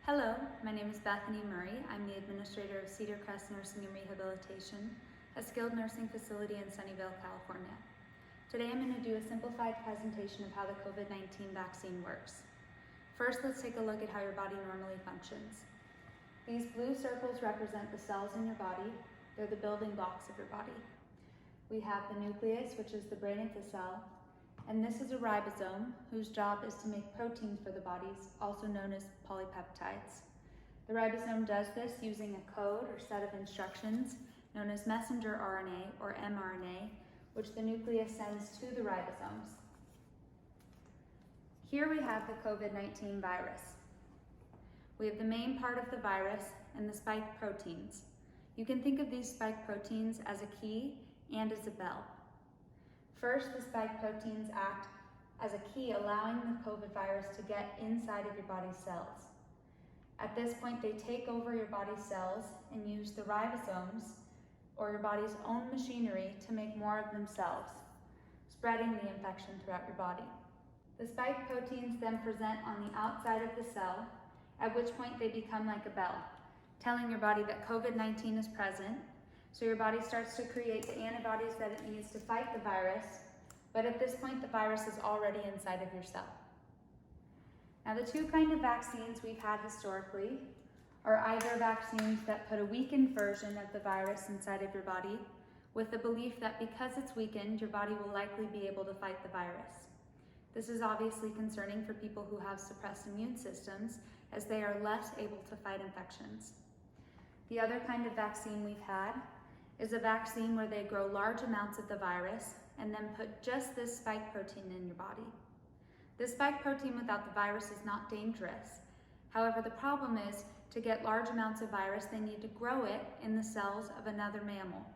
Hello, my name is Bethany Murray. I'm the administrator of Cedar Crest Nursing and Rehabilitation, a skilled nursing facility in Sunnyvale, California. Today I'm going to do a simplified presentation of how the COVID-19 vaccine works. First, let's take a look at how your body normally functions. These blue circles represent the cells in your body. They're the building blocks of your body. We have the nucleus, which is the brain of the cell, and this is a ribosome, whose job is to make proteins for the bodies, also known as polypeptides. The ribosome does this using a code or set of instructions known as messenger RNA or mRNA, which the nucleus sends to the ribosomes. Here we have the COVID-19 virus. We have the main part of the virus and the spike proteins. You can think of these spike proteins as a key and as a bell. First, the spike proteins act as a key, allowing the COVID virus to get inside of your body's cells. At this point, they take over your body's cells and use the ribosomes, or your body's own machinery, to make more of themselves, spreading the infection throughout your body. The spike proteins then present on the outside of the cell, at which point they become like a bell, telling your body that COVID-19 is present. So your body starts to create the antibodies that it needs to fight the virus, but at this point the virus is already inside of your cell. Now, the two kinds of vaccines we've had historically are either vaccines that put a weakened version of the virus inside of your body with the belief that because it's weakened, your body will likely be able to fight the virus. This is obviously concerning for people who have suppressed immune systems, as they are less able to fight infections. The other kind of vaccine we've had is a vaccine where they grow large amounts of the virus and then put just this spike protein in your body. This spike protein without the virus is not dangerous. However, the problem is, to get large amounts of virus, they need to grow it in the cells of another mammal.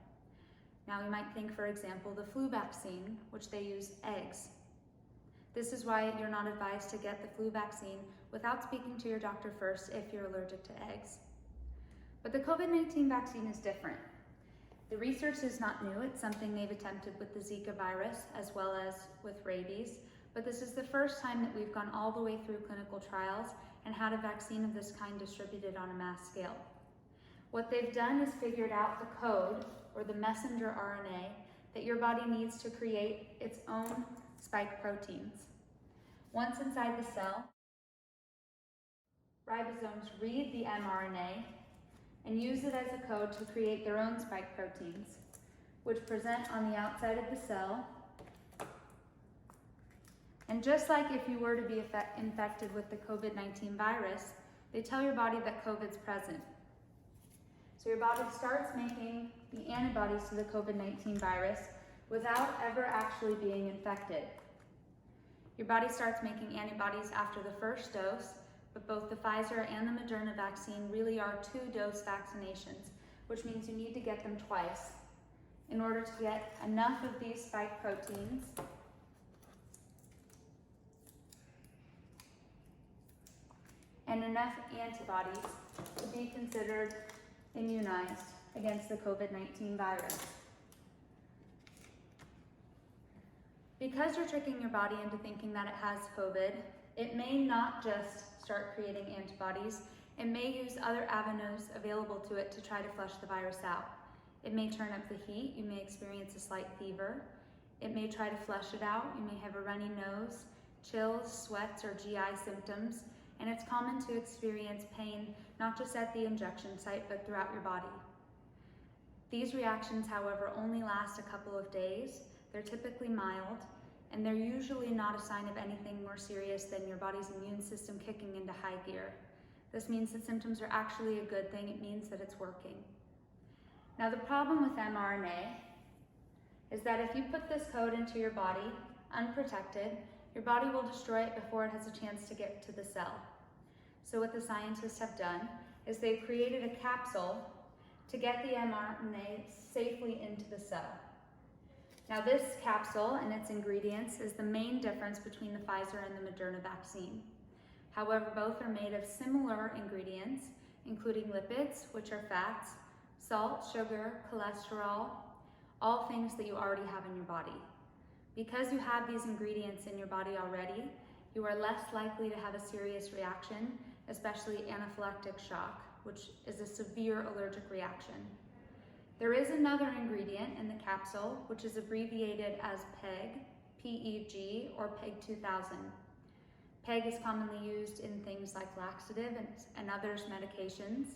Now, we might think, for example, the flu vaccine, which they use eggs. This is why you're not advised to get the flu vaccine without speaking to your doctor first if you're allergic to eggs. But the COVID-19 vaccine is different. The research is not new. It's something they've attempted with the Zika virus as well as with rabies, but this is the first time that we've gone all the way through clinical trials and had a vaccine of this kind distributed on a mass scale. What they've done is figured out the code, or the messenger RNA, that your body needs to create its own spike proteins. Once inside the cell, ribosomes read the mRNA and use it as a code to create their own spike proteins, which present on the outside of the cell. And just like if you were to be infected with the COVID-19 virus, they tell your body that COVID's present. So your body starts making the antibodies to the COVID-19 virus without ever actually being infected. Your body starts making antibodies after the first dose, but both the Pfizer and the Moderna vaccine really are 2-dose vaccinations, which means you need to get them twice in order to get enough of these spike proteins and enough antibodies to be considered immunized against the COVID-19 virus. Because you're tricking your body into thinking that it has COVID, it may not just start creating antibodies. It may use other avenues available to it to try to flush the virus out. It may turn up the heat. You may experience a slight fever. It may try to flush it out. You may have a runny nose, chills, sweats, or GI symptoms. And it's common to experience pain, not just at the injection site, but throughout your body. These reactions, however, only last a couple of days. They're typically mild, and they're usually not a sign of anything more serious than your body's immune system kicking into high gear. This means that symptoms are actually a good thing. It means that it's working. Now, the problem with mRNA is that if you put this code into your body unprotected, your body will destroy it before it has a chance to get to the cell. So what the scientists have done is they've created a capsule to get the mRNA safely into the cell. Now, this capsule and its ingredients is the main difference between the Pfizer and the Moderna vaccine. However, both are made of similar ingredients, including lipids, which are fats, salt, sugar, cholesterol, all things that you already have in your body. Because you have these ingredients in your body already, you are less likely to have a serious reaction especially anaphylactic shock, which is a severe allergic reaction. There is another ingredient in the capsule, which is abbreviated as PEG, P-E-G, or PEG 2000. PEG is commonly used in things like laxative and others medications,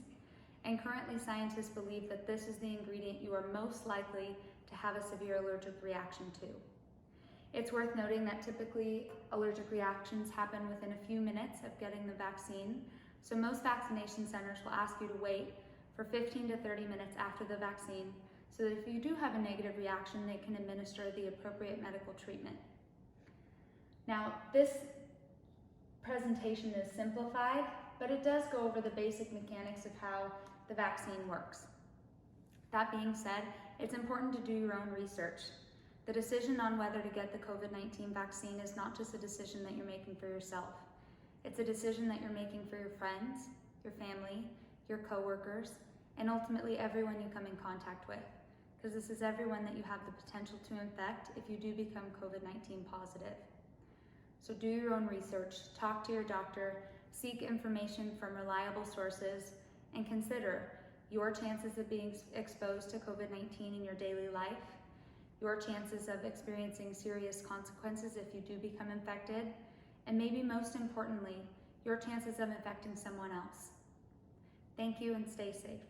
and currently scientists believe that this is the ingredient you are most likely to have a severe allergic reaction to. It's worth noting that typically allergic reactions happen within a few minutes of getting the vaccine, so most vaccination centers will ask you to wait for 15 to 30 minutes after the vaccine so that if you do have a negative reaction, they can administer the appropriate medical treatment. Now, this presentation is simplified, but it does go over the basic mechanics of how the vaccine works. That being said, it's important to do your own research. The decision on whether to get the COVID-19 vaccine is not just a decision that you're making for yourself. It's a decision that you're making for your friends, your family, your coworkers, and ultimately everyone you come in contact with, because this is everyone that you have the potential to infect if you do become COVID-19 positive. So do your own research, talk to your doctor, seek information from reliable sources, and consider your chances of being exposed to COVID-19 in your daily life, your chances of experiencing serious consequences if you do become infected, and maybe most importantly, your chances of infecting someone else. Thank you and stay safe.